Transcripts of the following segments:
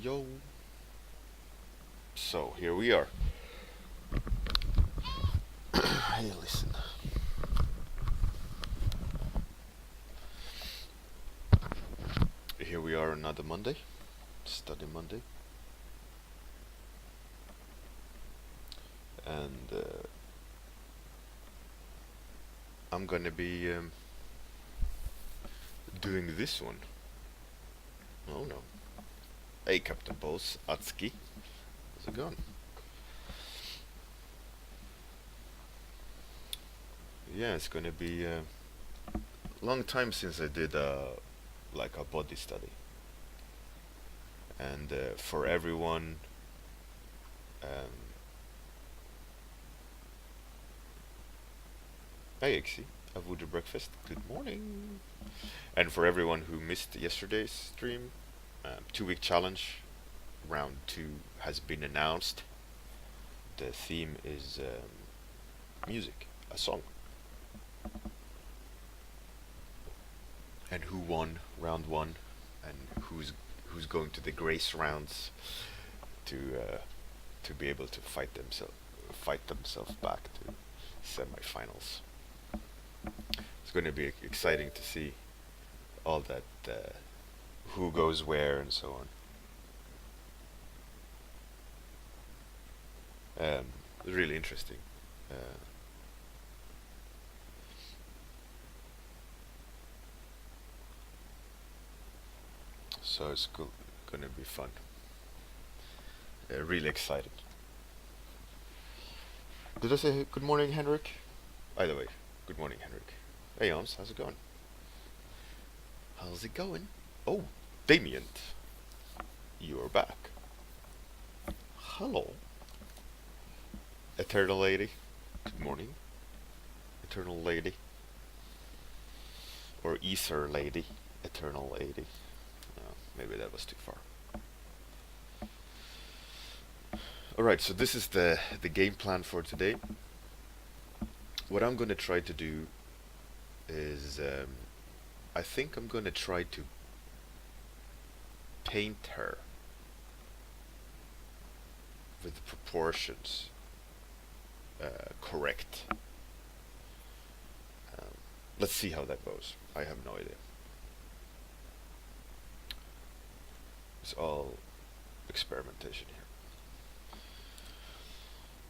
Yo. So here we are. Hey, listen. Here we are another Monday, study Monday, and I'm gonna be doing this one. Oh no. Hey, Captain Boss, Atsuki. How's it going? Yeah, it's gonna be a long time since I did like a body study, and for everyone, um, hey, Ixie, I've your breakfast. Good morning. And for everyone who missed yesterday's stream, 2 week challenge, round 2 has been announced. The theme is music, a song. And who won round 1, and who's going to the grace rounds to to be able to fight themselves back to semifinals. It's going to be exciting to see all that who goes where and so on. Really interesting. Uh, so it's gonna be fun. Really excited. Did I say good morning, Henrik? Either way, good morning, Henrik. Hey, Jans, how's it going? How's it going? Oh, Damien, you're back. Hello. Eternal Lady. Good morning. Eternal Lady. Or Ether Lady. Eternal Lady. Maybe that was too far. Alright, so this is the game plan for today. What I'm gonna try to do is I think I'm gonna try to paint her with the proportions correct. Let's see how that goes. I have no idea. It's all experimentation here.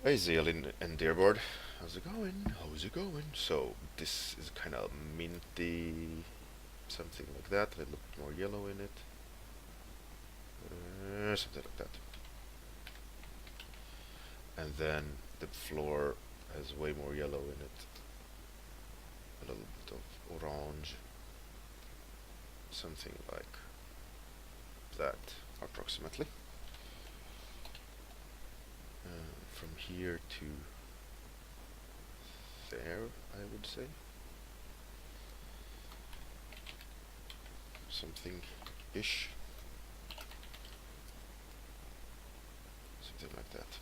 Hey Zealin and Dearboard, how's it going? How's it going? So this is kind of minty, something like that. A little bit more yellow in it. Something like that. And then the floor has way more yellow in it. A little bit of orange. Something like that, approximately. From here to there, I would say. Something-ish. Something like that.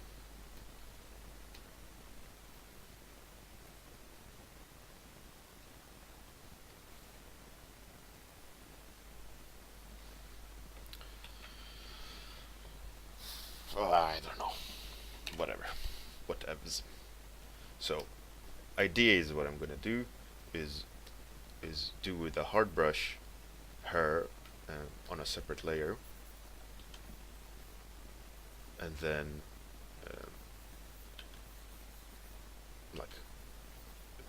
I don't know. Whatever. Whatevs. So, idea is what I'm gonna do is do with a hard brush her on a separate layer, and then like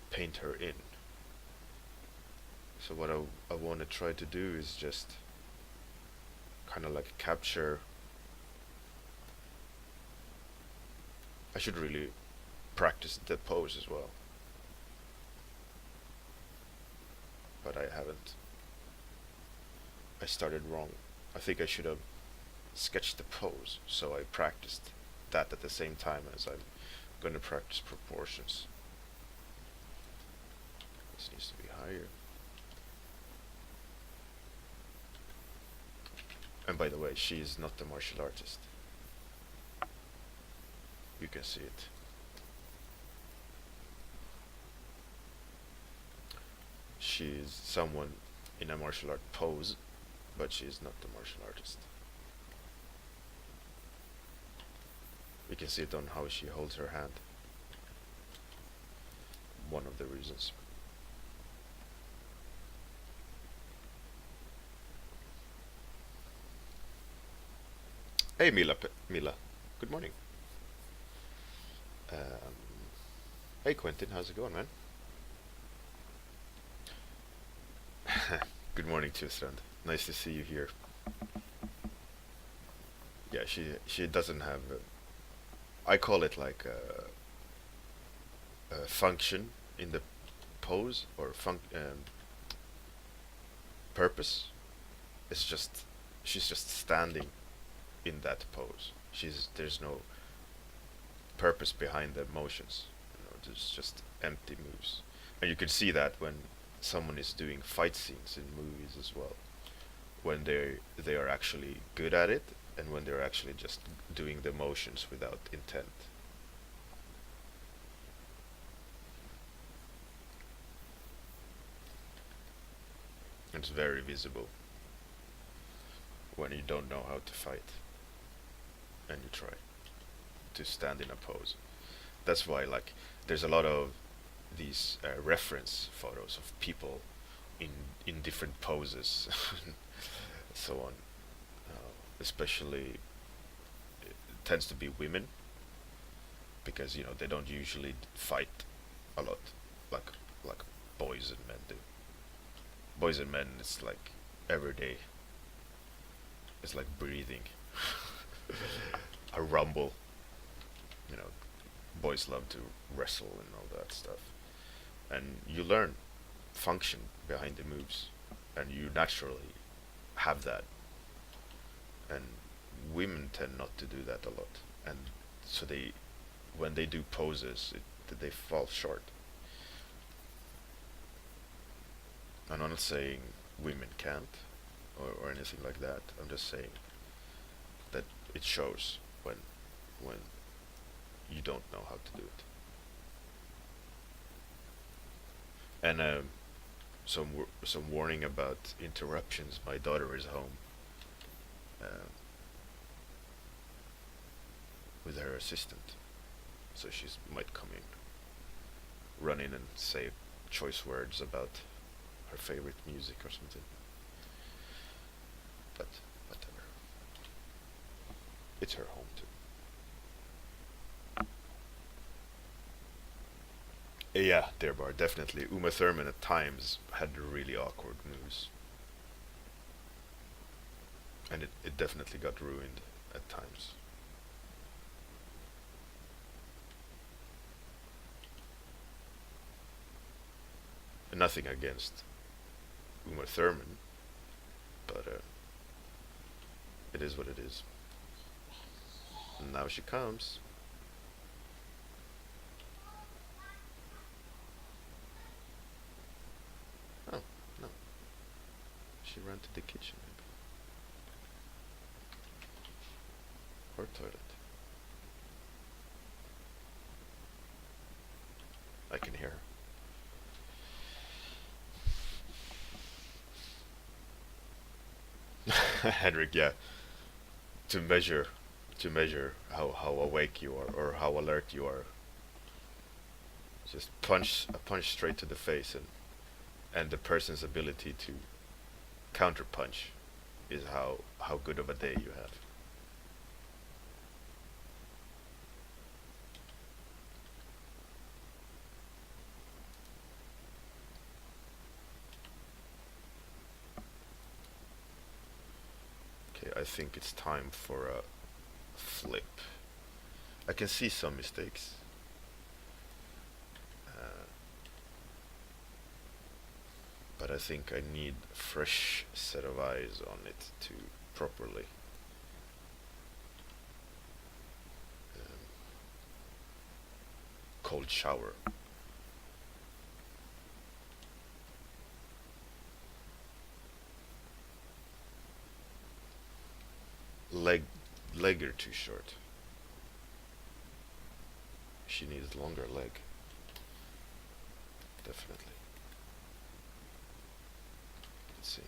paint her in. So what I want to try to do is just kind of like capture. I should really practice the pose as well, but I haven't. I started wrong. I think I should have sketched the pose, so I practiced that at the same time as I'm going to practice proportions. This needs to be higher. And by the way, she is not a martial artist. You can see it. She is someone in a martial art pose, but she is not a martial artist. We can see it on how she holds her hand. One of the reasons. Hey Mila. Good morning. Um, hey Quentin, how's it going, man? Good morning, Tustrand. Nice to see you here. Yeah, she doesn't have. I call it like a function in the pose or purpose. It's just she's just standing in that pose. There's no purpose behind the motions. There's just empty moves, and you can see that when someone is doing fight scenes in movies as well, when they are actually good at it, and when they're actually just doing the motions without intent. It's very visible when you don't know how to fight and you try to stand in a pose. That's why, like, there's a lot of these reference photos of people in different poses, so on. Especially, it tends to be women because they don't usually fight a lot like boys and men do. Boys and men, it's like every day. It's like breathing, a rumble. You know, boys love to wrestle and all that stuff, and you learn function behind the moves, and you naturally have that. And women tend not to do that a lot, and so when they do poses, they fall short. And I'm not saying women can't or anything like that. I'm just saying that it shows when you don't know how to do it. And some warning about interruptions. My daughter is home uh, with her assistant, so she might come in, run in and say choice words about her favorite music or something. But whatever. It's her home too. Yeah, dear bar, definitely. Uma Thurman at times had really awkward moves, and it definitely got ruined at times. And nothing against Uma Thurman, but it is what it is. And now she comes. Oh, no. She ran to the kitchen, maybe. Or toilet. I can hear her. Henrik, yeah. To measure how awake you are or how alert you are. Just punch straight to the face, and the person's ability to counter punch is how good of a day you have. Okay, I think it's time for a flip. I can see some mistakes. Uh, but I think I need a fresh set of eyes on it to properly um, cold shower. Leg leg are too short. She needs longer leg, definitely. Let's see.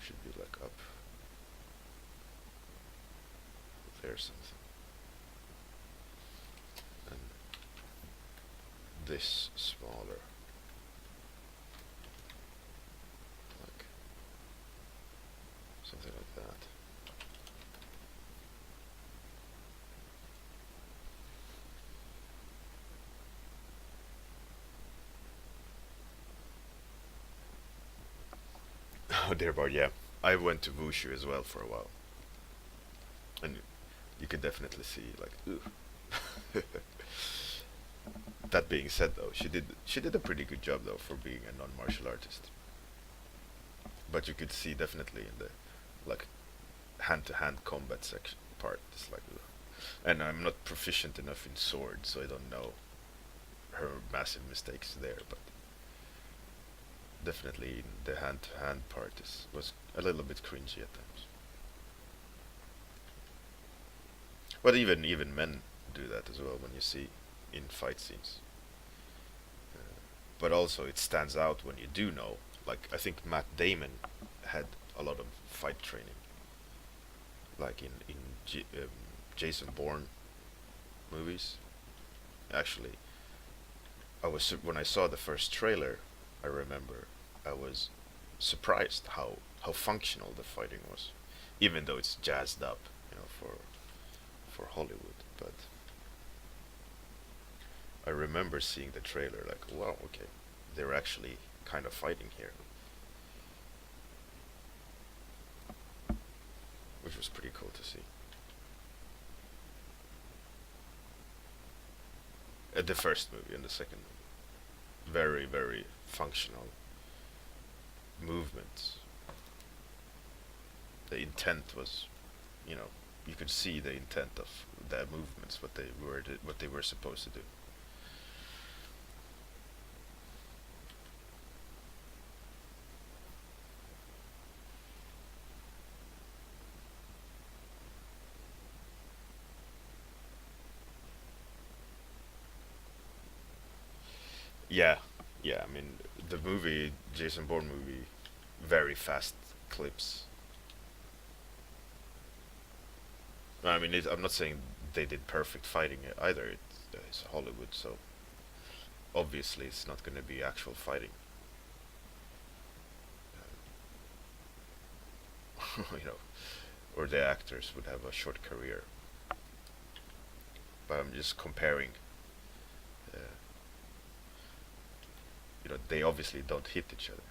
Should be like up There's something. And this smaller. Like something like that. Oh, dear Bard, yeah. I went to Wushu as well for a while. And you could definitely see, like, ooh. That being said, though, she did a pretty good job, though, for being a non-martial artist. But you could see definitely in the, like, hand-to-hand combat section part, it's like, ugh. And I'm not proficient enough in swords, so I don't know her massive mistakes there, but definitely in the hand-to-hand part was a little bit cringy at times. But even men do that as well when you see in fight scenes. But also it stands out when you do know. Like I think Matt Damon had a lot of fight training, like in Jason Bourne movies. Actually, when I saw the first trailer, I remember I was surprised how functional the fighting was, even though it's jazzed up, for Hollywood. But I remember seeing the trailer like, wow, okay, they're actually kind of fighting here, which was pretty cool to see. The first movie and the second movie, very very functional movements. The intent was, you know, you could see the intent of the movements, what they were supposed to do. Yeah, yeah. I mean, the movie Jason Bourne movie, very fast clips. I mean, I'm not saying they did perfect fighting either. It's Hollywood, so obviously it's not going to be actual fighting. you know, or the actors would have a short career. But I'm just comparing. Uh, they obviously don't hit each other.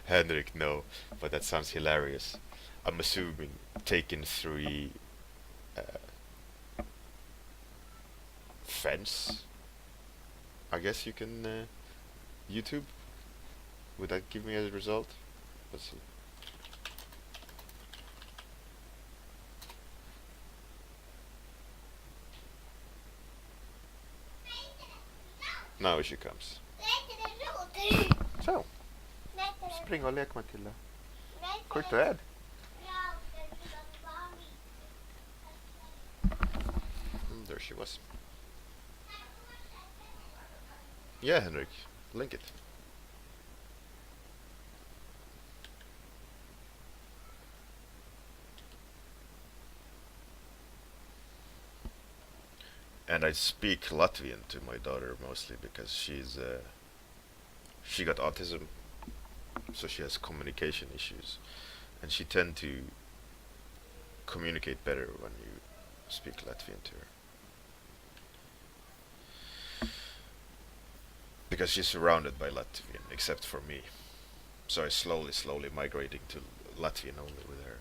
Henrik, no, but that sounds hilarious. I'm assuming Taken 3 uh, fence. I guess you can YouTube. Would that give me a result? Let's see. Now she comes. Så, spring och lek Matilda. Kort och ed. There she was. Yeah, Henrik, link it. And I speak Latvian to my daughter mostly because she got autism, so she has communication issues, and she tend to communicate better when you speak Latvian to her. Because she's surrounded by Latvian, except for me. So I slowly migrating to Latvian only with her.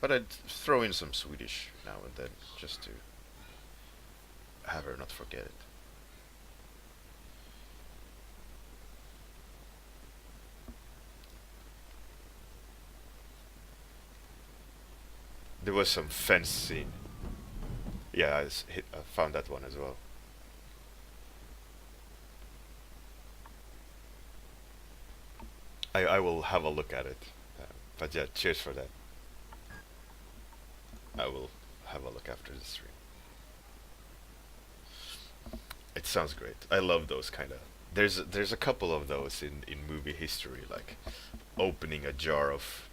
But I'd throw in some Swedish now and then, just to have her not forget it. There was some fence scene. Yeah, I found that one as well. I will have a look at it. But yeah, cheers for that. I will have a look after the stream. It sounds great. I love those kind of there's a couple of those in movie history, like opening a jar of,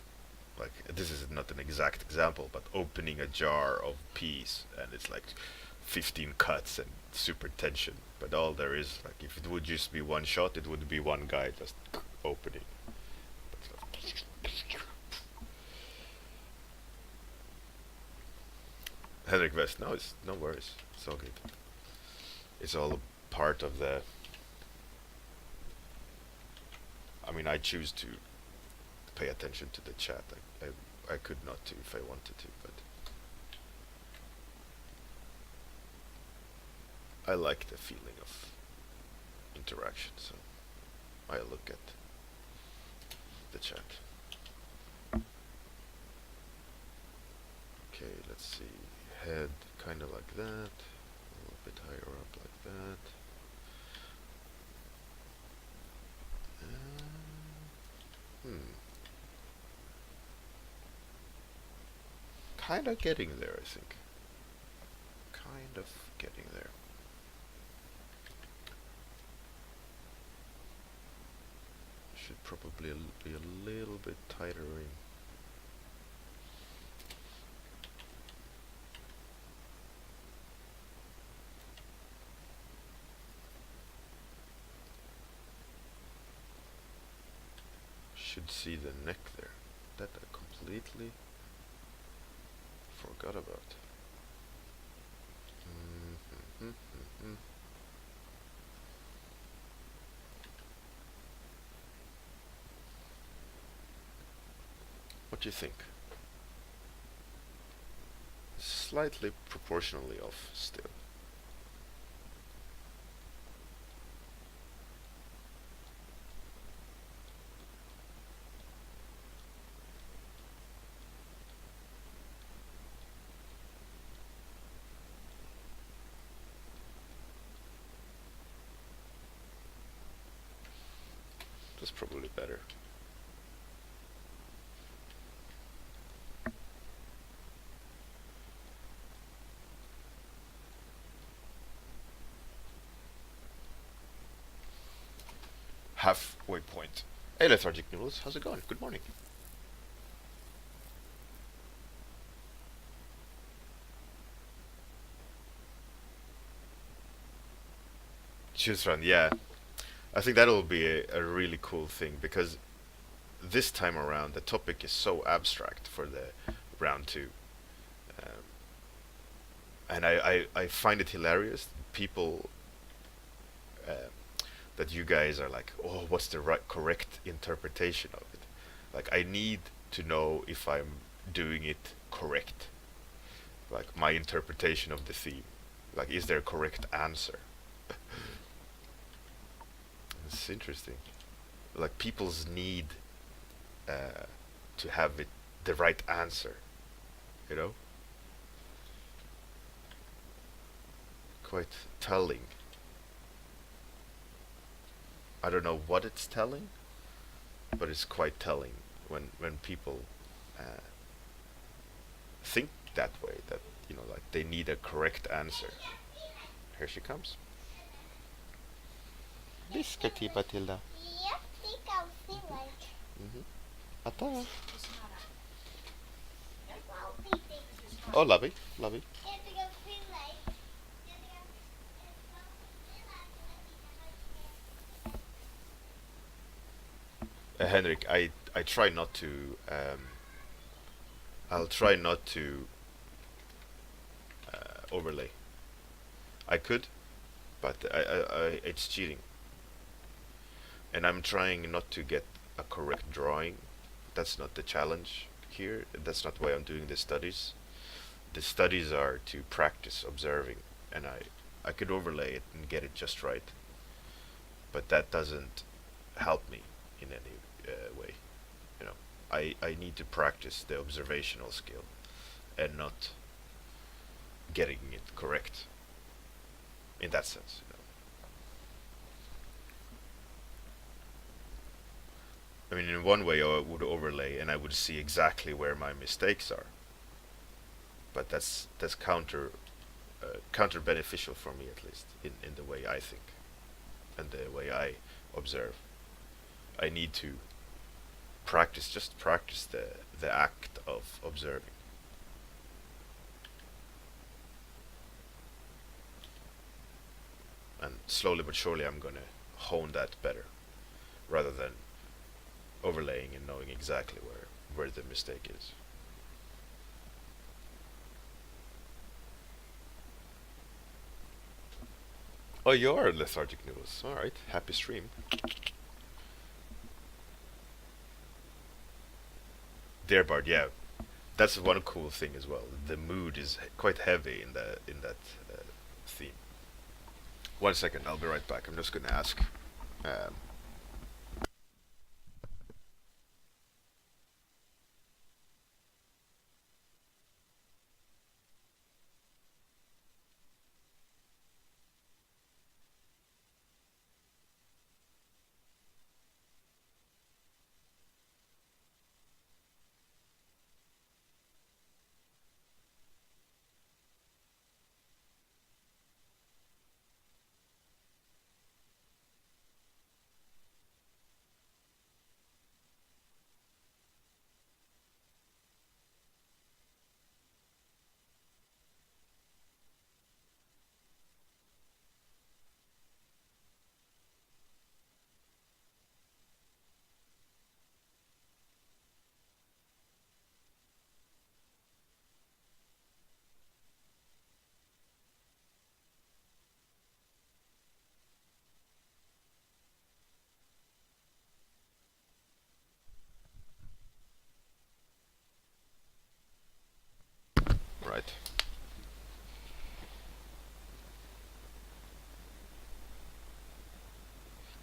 like, this is not an exact example, but opening a jar of peas and it's like 15 cuts and super tension. But all there is, like, if it would just be one shot, it would be one guy just opening. Henrik West, no, it's no worries. It's all good. It's all a part of the. I mean, I choose to pay attention to the chat. I could not to if I wanted to, but I like the feeling of interaction, so I look at the chat. Okay, let's see. Head kind of like that, a little bit higher up like that. Kind of getting there, I think. Kind of getting there. Should probably be a little bit tighter in. Should see the neck there. That I completely forgot about. What do you think? Slightly proportionally off still. That's probably better. Halfway point. Hey, Lethargic Noodles, how's it going? Good morning. Choose run, yeah. I think that'll be a really cool thing because this time around the topic is so abstract for the round two. Um, and I find it hilarious. People that you guys are like, oh, what's the right correct interpretation of it? Like, I need to know if I'm doing it correct. Like, my interpretation of the theme. Like, is there a correct answer? It's interesting. Like, people's need to have it the right answer. You know? Quite telling. I don't know what it's telling, but it's quite telling when people uh, think that way. That, you know, like, they need a correct answer. Here she comes. Biscuity, Batilda. Jag fick alltid like. Atta. Oh, lovey, lovey. Henrik, I try not to. I'll try not to overlay. I could, but it's cheating. And I'm trying not to get a correct drawing. That's not the challenge here. That's not why I'm doing the studies. The studies are to practice observing, and I could overlay it and get it just right. But that doesn't help me in any way. You know, I need to practice the observational skill and not getting it correct in that sense. I mean, in one way, I would overlay and I would see exactly where my mistakes are. But that's counter beneficial for me, at least in the way I think. and the way I observe. I need to practice, just practice the act of observing. And slowly but surely I'm gonna hone that better, rather than overlaying and knowing exactly where the mistake is. Oh, you are lethargic noodles. All right, happy stream. Dear Bard, yeah, that's one cool thing as well. The mood is quite heavy in that theme. 1 second, I'll be right back. I'm just gonna ask. Um, right.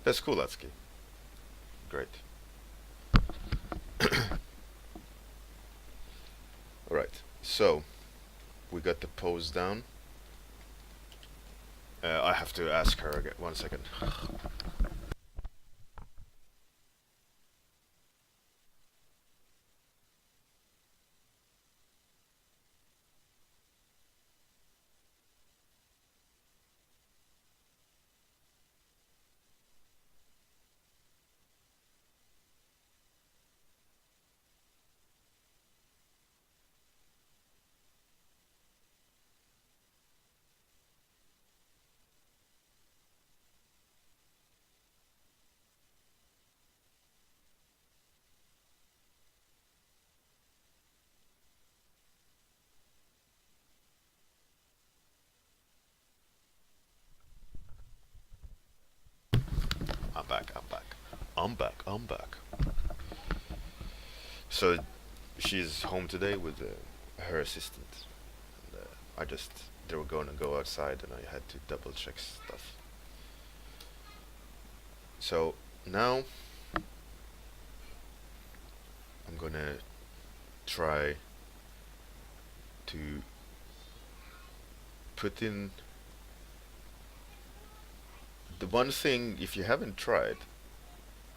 That's cool, Atsuki. Great. All right. So we got the pose down. I have to ask her again. 1 second. I'm back. I'm back. I'm back. I'm back. So she's home today with her assistant. And, I just they were going to go outside, and I had to double check stuff. So now I'm gonna try to put in the one thing. If you haven't tried,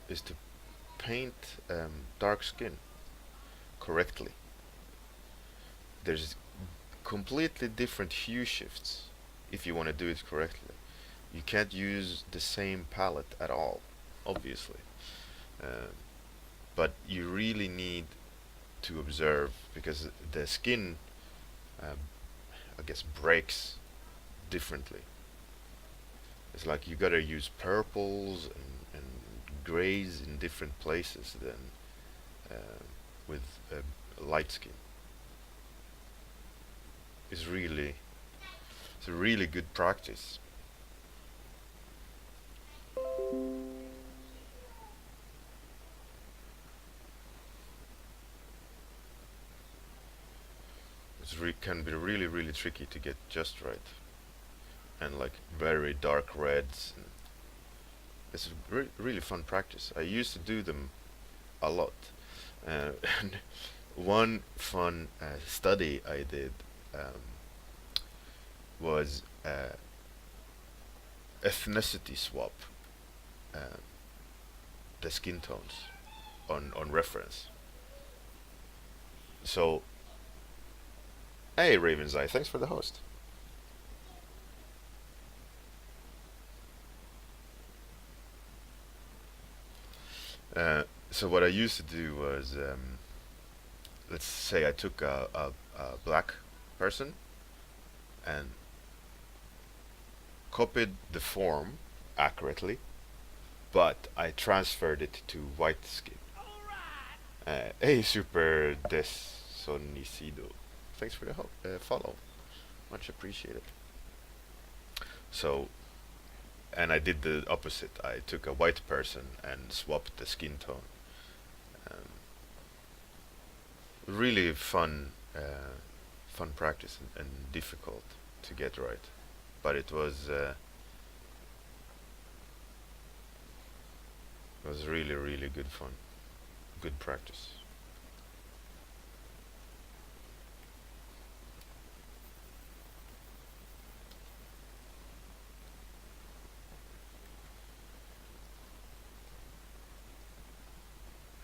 is to paint dark skin correctly. There's completely different hue shifts if you want to do it correctly. You can't use the same palette at all, obviously. Um, but you really need to observe, because the skin, um, I guess, breaks differently. It's like you gotta use purples and grays in different places than uh, with light skin. It's really it's a really good practice. Can be really tricky to get just right, and like very dark reds. And it's a really fun practice. I used to do them a lot, and one fun study I did um, was ethnicity swap um, the skin tones on reference. So, hey Raven's Eye, thanks for the host. 。 . 。 Thank you. 。 . 。 . 。 。 . 。 。 . 。 。 . 。 。 。 。 . 。 。 。 。 。 。 。 . 。 。 . 。 。 . 。 。 . . 。 . 。 . 。 . 。 . 。So what I used to do was, let's say I took a black person and copied the form accurately, but I transferred it to white skin. Hey, Super Desonicido. Thanks for the help, follow. Much appreciated. So, and I did the opposite. I took a white person and swapped the skin tone. Um, really fun practice and difficult to get right, but it was really good fun, good practice.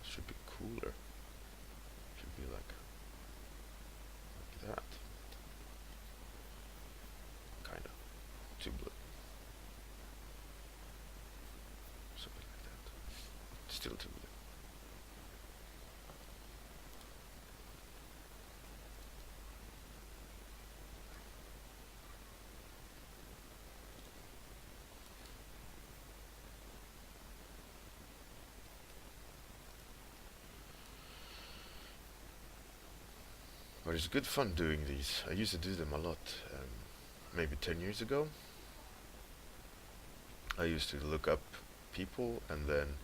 Should be cooler. Should be like that, kind of too blue, something like that. Still too blue. But it's good fun doing these. I used to do them a lot. Maybe 10 years ago, I used to look up people and then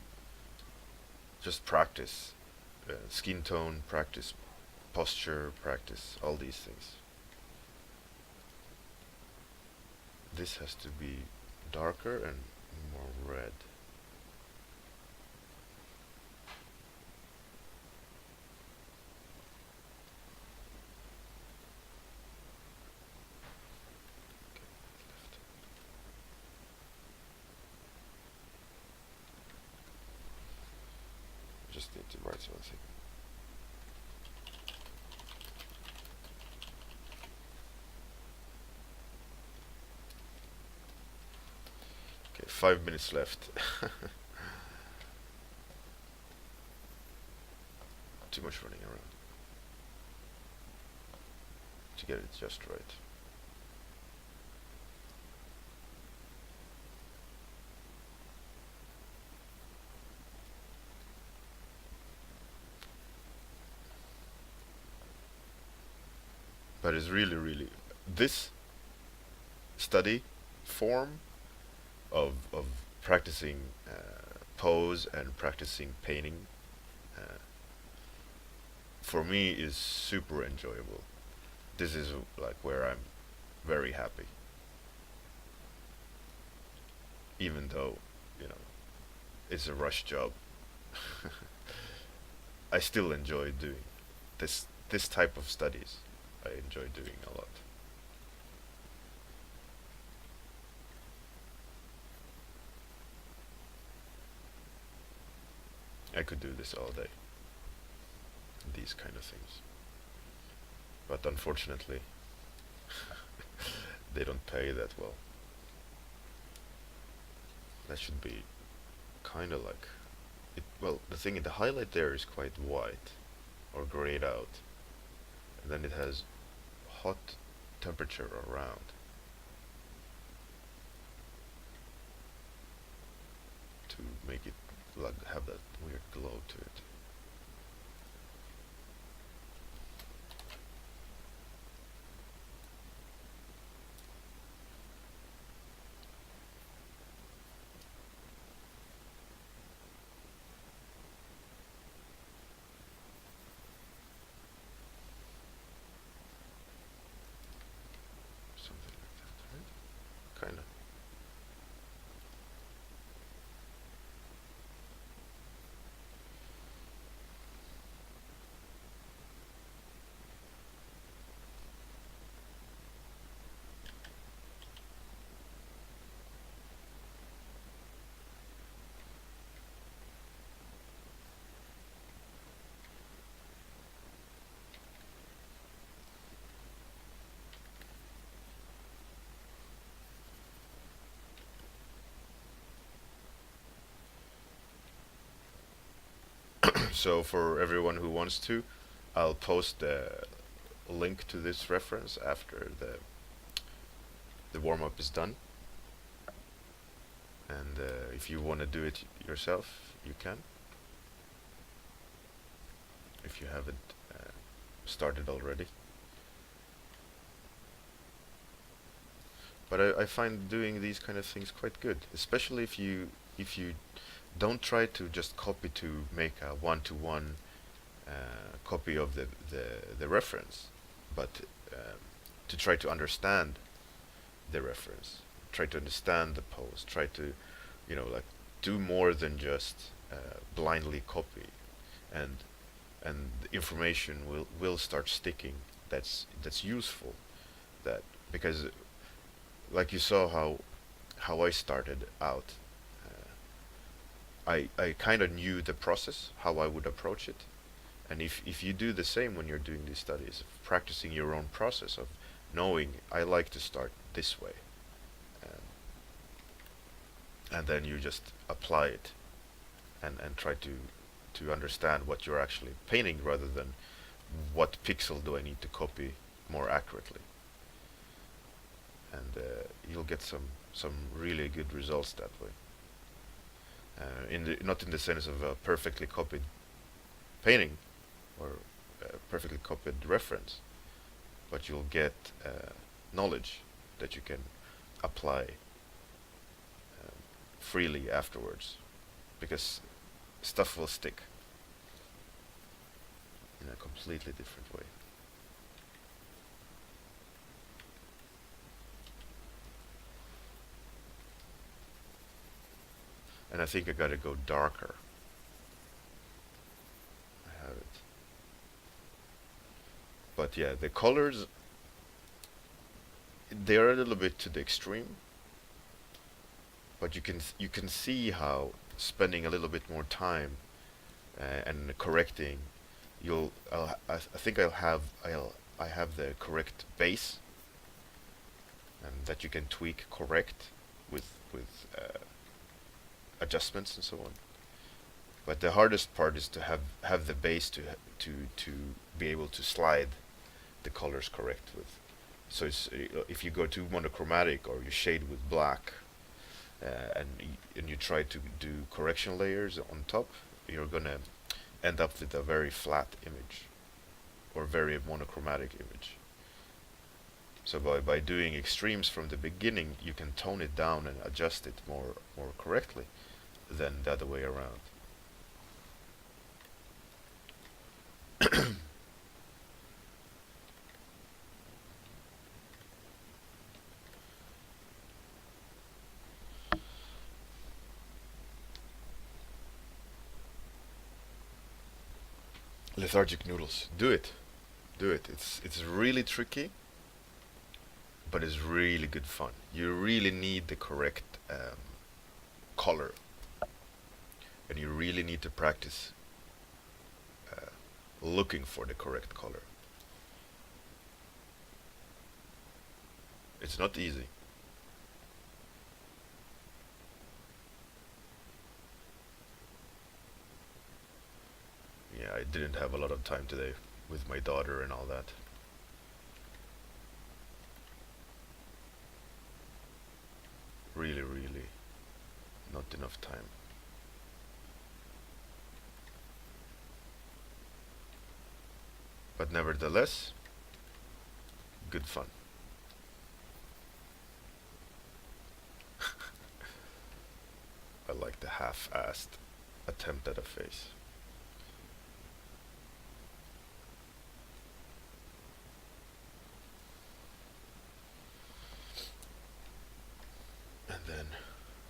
just practice skin tone, practice posture, practice all these things. This has to be darker and more red. Just need to write something. Okay, 5 minutes left. Too much running around to get it just right. But it's really this study form of practicing pose and practicing painting uh, for me is super enjoyable. This is like where I'm very happy, even though you know it's a rush job. I still enjoy doing this type of studies. I enjoy doing a lot. I could do this all day. These kind of things. But unfortunately, they don't pay that well. That should be kind of like it. Well, the thing, the highlight there is quite white or grayed out, and then it has hot temperature around. To make it like have that weird glow to it. Something like that, right? Kinda. So for everyone who wants to, I'll post the link to this reference after the warm up is done. And if you want to do it yourself, you can. If you haven't started already. But I find doing these kind of things quite good, especially if you don't try to just copy to make a one-to-one copy of the reference, but to try to understand the reference, try to understand the pose, try to, like do more than just blindly copy, and the information will start sticking. That's useful. That because like you saw how I started out. I kind of knew the process, how I would approach it, and if you do the same when you're doing these studies, of practicing your own process of knowing I like to start this way, um, and then you just apply it and try to understand what you're actually painting rather than what pixel do I need to copy more accurately, and you'll get some really good results that way. Not in the sense of a perfectly copied painting or a perfectly copied reference, but you'll get knowledge that you can apply freely afterwards, because stuff will stick in a completely different way. And I think I gotta go darker. I have it. But yeah, the colors, they are a little bit to the extreme, but you can see how spending a little bit more time and correcting, I think I have the correct base, and that you can tweak correct with adjustments and so on. But the hardest part is to have the base to be able to slide the colors correct with. So if you go too monochromatic or you shade with black, and you try to do correction layers on top, you're gonna end up with a very flat image or very monochromatic image. So by doing extremes from the beginning, you can tone it down and adjust it more correctly than the other way around. Lethargic noodles. Do it. Do it. It's really tricky, but it's really good fun. You really need the correct color, and you really need to practice looking for the correct color. It's not easy. Yeah, I didn't have a lot of time today with my daughter and all that. Really, really not enough time. But nevertheless, good fun. I like the half-assed attempt at a face. And then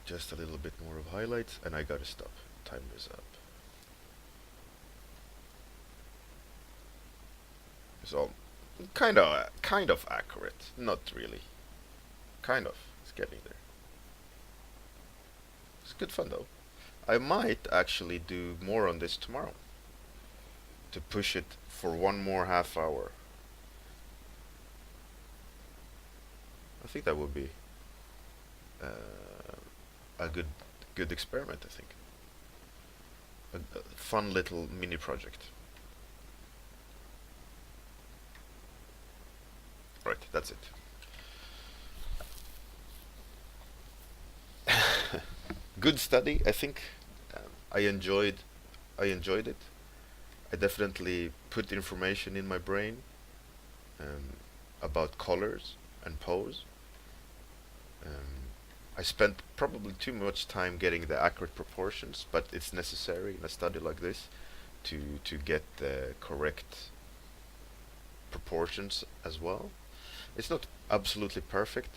just a little bit more of highlights, and I gotta stop. Time is up. It's all kind of accurate. Not really. Kind of. It's getting there. It's good fun though. I might actually do more on this tomorrow to push it for one more half hour. I think that would be a good experiment, I think. a fun little mini project. Right, that's it. Good study, I think. I enjoyed. I enjoyed it. I definitely put information in my brain um, about colors and pose. Um, I spent probably too much time getting the accurate proportions, but it's necessary in a study like this to get the correct proportions as well. It's not absolutely perfect,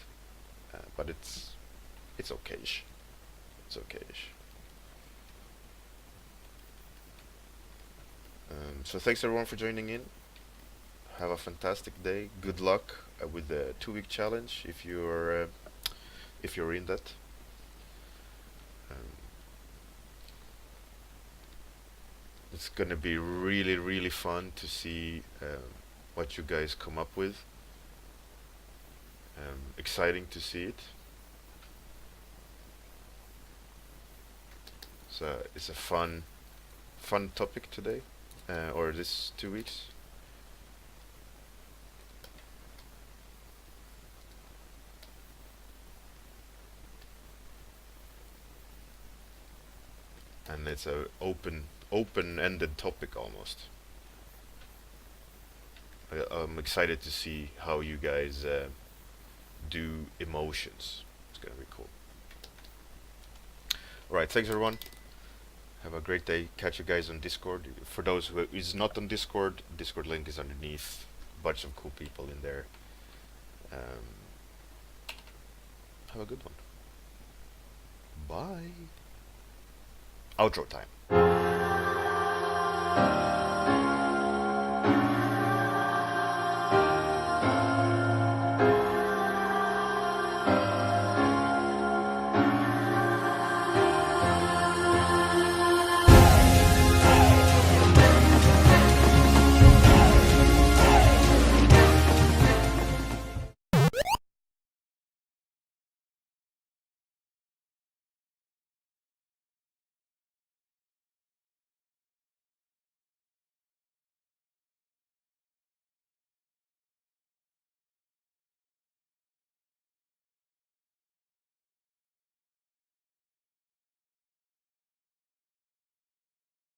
but it's okayish. It's okayish. So thanks everyone for joining in. Have a fantastic day. Good luck with the 2 week challenge if you're in that. Um, it's gonna be really really fun to see what you guys come up with. Exciting to see it. So it's a fun topic today, or this 2 weeks. And it's a open-ended topic almost. I'm excited to see how you guys do emotions. It's gonna be cool. All right, thanks everyone. Have a great day. Catch you guys on Discord. For those who is not on Discord, Discord link is underneath. Bunch of cool people in there. Um, have a good one. Bye. Outro time.